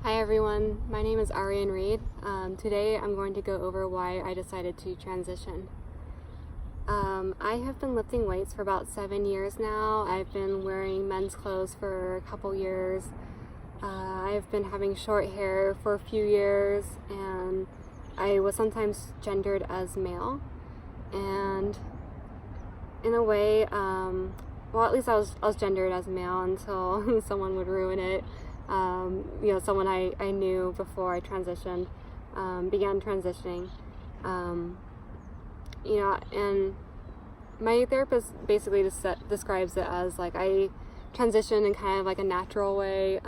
Hi everyone, my name is Arian Reed. Today I'm going to go over why I decided to transition. I have been lifting weights for about 7 years now. I've been wearing men's clothes for a couple years. I've been having short hair for a few years, and I was sometimes gendered as male. And in a way, at least I was gendered as male until someone would ruin it. Someone I knew before I transitioned, began transitioning. And my therapist basically just describes it as like I transitioned in kind of like a natural way.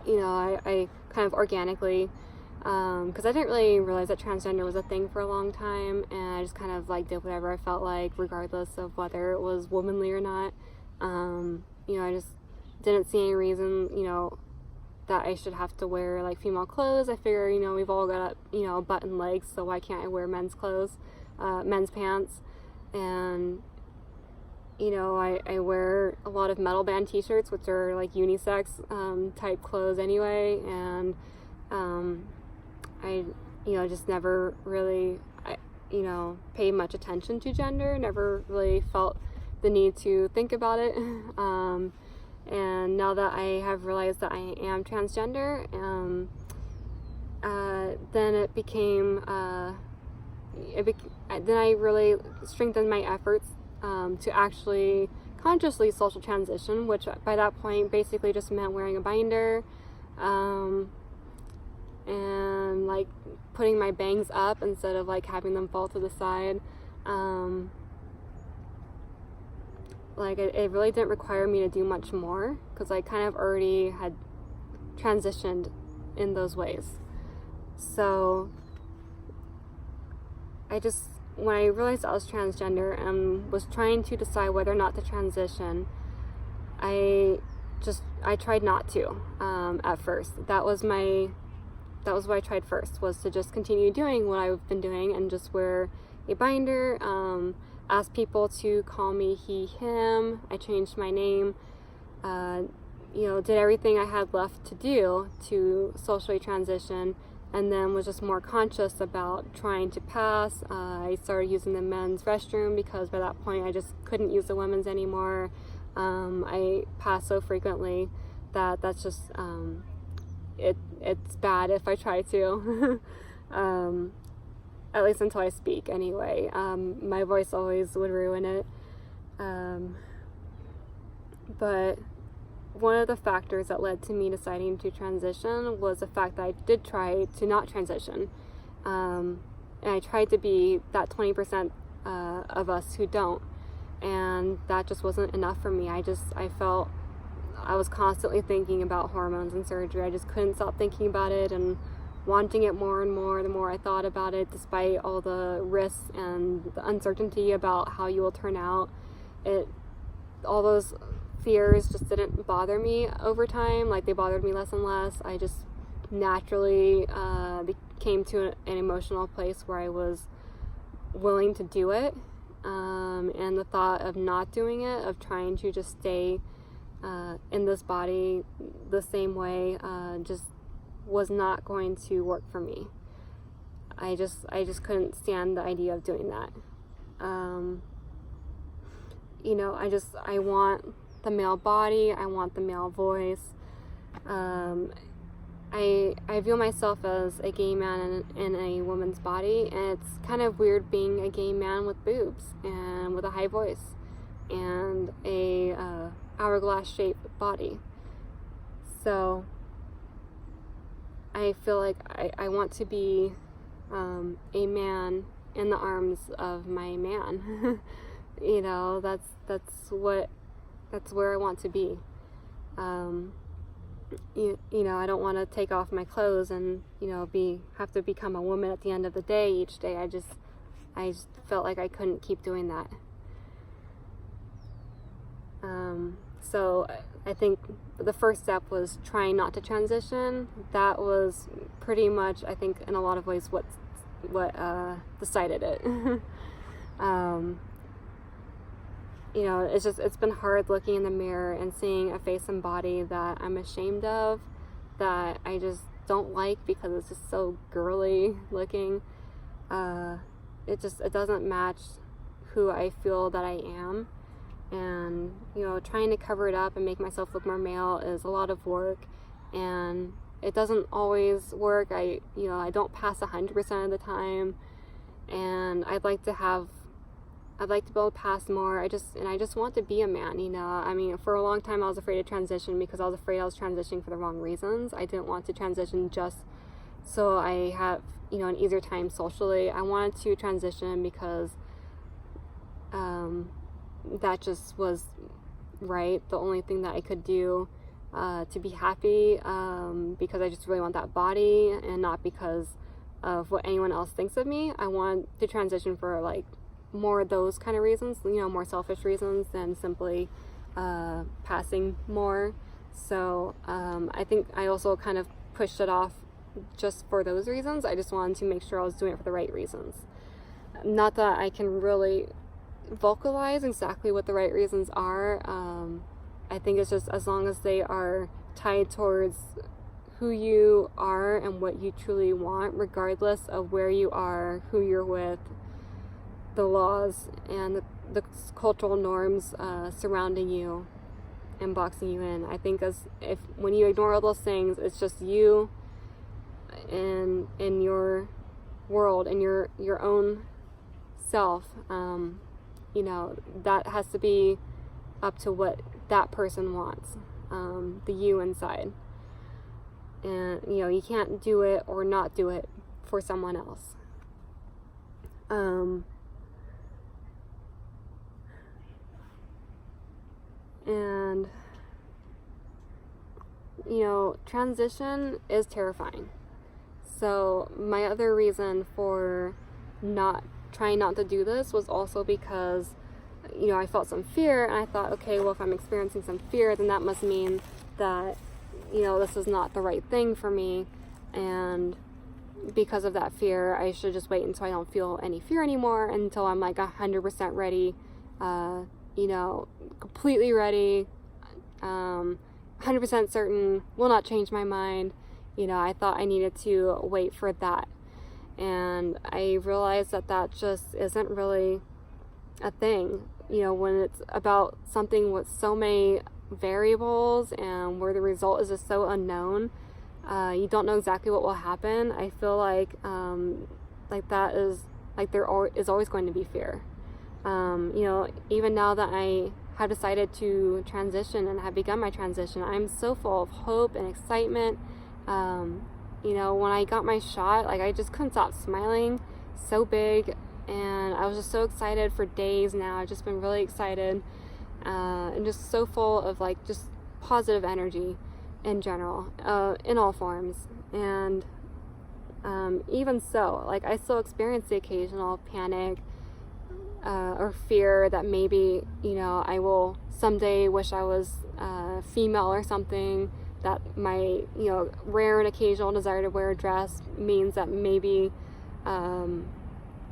I kind of organically, because I didn't really realize that transgender was a thing for a long time, and I just kind of like did whatever I felt like, regardless of whether it was womanly or not. I just didn't see any reason, that I should have to wear like female clothes. I figure, we've all got, button legs, so why can't I wear men's clothes, men's pants? And, I wear a lot of metal band t-shirts, which are like unisex type clothes anyway. And, I just never really, paid much attention to gender, never really felt the need to think about it. And now that I have realized that I am transgender, then it became, then I really strengthened my efforts to actually consciously social transition, which by that point basically just meant wearing a binder, and like putting my bangs up instead of like having them fall to the side. It really didn't require me to do much more, because I kind of already had transitioned in those ways. So when I realized I was transgender and was trying to decide whether or not to transition, I tried not to at first. That was what I tried first, was to just continue doing what I've been doing and just wear a binder, ask people to call me he, him. I changed my name, did everything I had left to do to socially transition, and then was just more conscious about trying to pass. I started using the men's restroom because by that point I just couldn't use the women's anymore. I pass so frequently that's just, it's bad if I try to. At least until I speak anyway. My voice always would ruin it. But one of the factors that led to me deciding to transition was the fact that I did try to not transition. And I tried to be that 20% of us who don't. And that just wasn't enough for me. I felt I was constantly thinking about hormones and surgery. I just couldn't stop thinking about it and wanting it more and more the more I thought about it, despite all the risks and the uncertainty about how you will turn out. All those fears just didn't bother me over time. Like, they bothered me less and less. I just naturally came to an emotional place where I was willing to do it. And the thought of not doing it, of trying to just stay in this body the same way, just was not going to work for me. I just couldn't stand the idea of doing that. I want the male body, I want the male voice. I view myself as a gay man in a woman's body, and it's kind of weird being a gay man with boobs and with a high voice and a hourglass shaped body. So I feel like I want to be a man in the arms of my man. That's where I want to be. I don't want to take off my clothes and have to become a woman at the end of the day each day. I just felt like I couldn't keep doing that. So I think the first step was trying not to transition. That was pretty much, I think, in a lot of ways what decided it. It's been hard looking in the mirror and seeing a face and body that I'm ashamed of, that I just don't like because it's just so girly looking. It doesn't match who I feel that I am. And, trying to cover it up and make myself look more male is a lot of work, and it doesn't always work. I don't pass 100% of the time, and I'd like to be able to pass more. I just want to be a man, I mean, for a long time I was afraid to transition because I was afraid I was transitioning for the wrong reasons. I didn't want to transition just so I have, an easier time socially. I wanted to transition because that just was right, the only thing that I could do to be happy, because I just really want that body and not because of what anyone else thinks of me. I want to transition for like more of those kind of reasons, more selfish reasons than simply passing more. So I think I also kind of pushed it off just for those reasons. I just wanted to make sure I was doing it for the right reasons. Not that I can really vocalize exactly what the right reasons are. I think it's just as long as they are tied towards who you are and what you truly want, regardless of where you are, who you're with, the laws and the cultural norms surrounding you and boxing you in. I think when you ignore all those things, it's just you in your world and your own self. That has to be up to what that person wants, the you inside. And, you can't do it or not do it for someone else. And, transition is terrifying. So my other reason for trying not to do this was also because, I felt some fear, and I thought, okay, well, if I'm experiencing some fear, then that must mean that, this is not the right thing for me, and because of that fear, I should just wait until I don't feel any fear anymore, until I'm like 100% ready, completely ready, 100% certain, will not change my mind. I thought I needed to wait for that. And I realized that just isn't really a thing. When it's about something with so many variables and where the result is just so unknown, you don't know exactly what will happen. I feel like that is like there is always going to be fear. Even now that I have decided to transition and have begun my transition, I'm so full of hope and excitement. When I got my shot, I just couldn't stop smiling so big, and I was just so excited for days now. I've just been really excited, and just so full of just positive energy in general, in all forms. And even so, I still experience the occasional panic or fear that maybe, I will someday wish I was female or something, that my, rare and occasional desire to wear a dress means that maybe I'm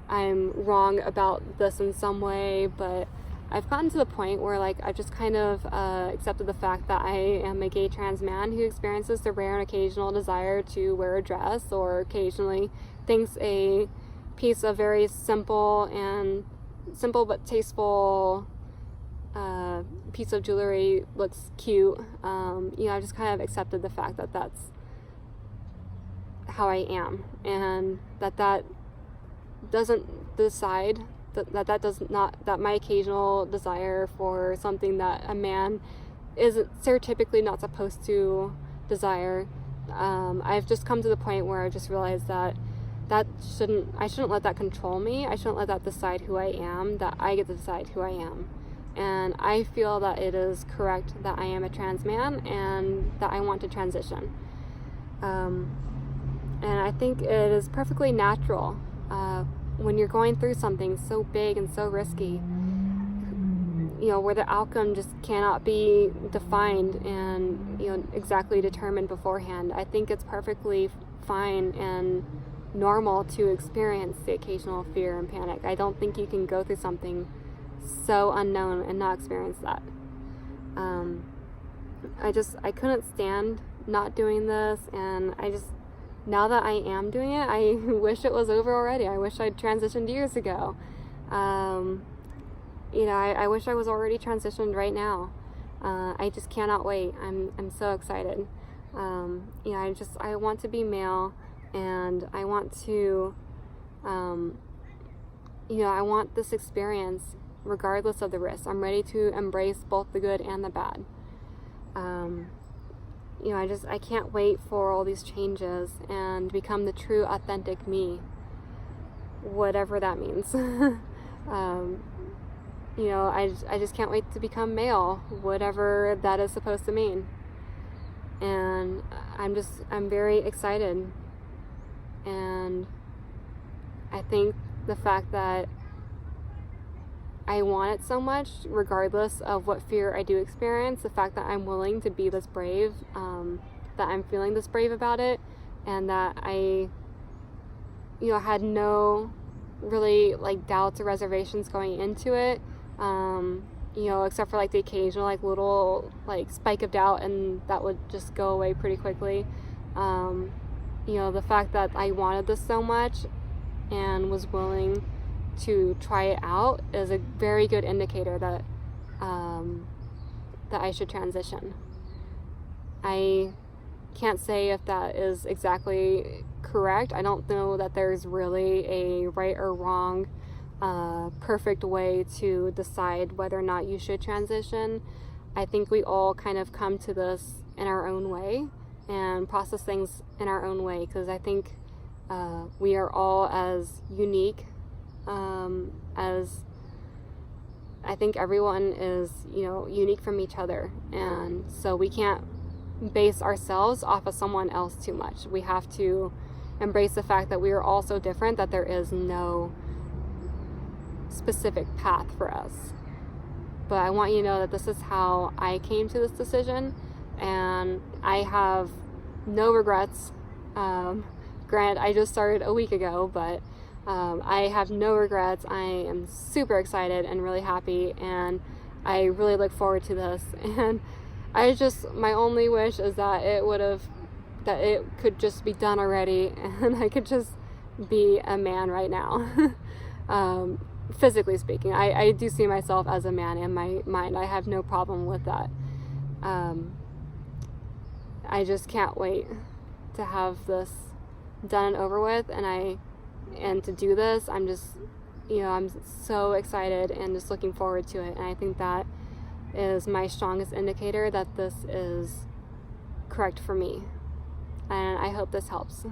wrong about this in some way. But I've gotten to the point where I've just kind of accepted the fact that I am a gay trans man who experiences the rare and occasional desire to wear a dress, or occasionally thinks a piece of very simple but tasteful piece of jewelry looks cute. I just kind of accepted the fact that that's how I am, and that doesn't decide that my occasional desire for something that a man is stereotypically not supposed to desire. I've just come to the point where I just realized that I shouldn't let that control me. I shouldn't let that decide who I am, that I get to decide who I am. And I feel that it is correct that I am a trans man and that I want to transition. And I think it is perfectly natural when you're going through something so big and so risky, where the outcome just cannot be defined and, exactly determined beforehand. I think it's perfectly fine and normal to experience the occasional fear and panic. I don't think you can go through something so unknown and not experience that. I couldn't stand not doing this, and now that I am doing it, I wish it was over already. I wish I'd transitioned years ago. I wish I was already transitioned right now. I just cannot wait. I'm so excited. I want to be male, and I want to, I want this experience regardless of the risk. I'm ready to embrace both the good and the bad. I can't wait for all these changes and become the true, authentic me, whatever that means. I just can't wait to become male, whatever that is supposed to mean. And I'm very excited. And I think the fact that I want it so much, regardless of what fear I do experience, the fact that I'm willing to be this brave, that I'm feeling this brave about it, and that I, had no really doubts or reservations going into it, except for the occasional little spike of doubt, and that would just go away pretty quickly. The fact that I wanted this so much and was willing to try it out is a very good indicator that that I should transition. I can't say if that is exactly correct. I don't know that there's really a right or wrong perfect way to decide whether or not you should transition. I think we all kind of come to this in our own way and process things in our own way, because I think we are all as unique as I think everyone is, unique from each other, and so we can't base ourselves off of someone else too much. We have to embrace the fact that we are all so different, that there is no specific path for us. But I want you to know that this is how I came to this decision, and I have no regrets. Granted, I just started a week ago, but I have no regrets. I am super excited and really happy, and I really look forward to this. And my only wish is that it could just be done already, and I could just be a man right now. Physically speaking, I do see myself as a man in my mind. I have no problem with that. I just can't wait to have this done and over with, and to do this. I'm just, I'm so excited and just looking forward to it. And I think that is my strongest indicator that this is correct for me. And I hope this helps.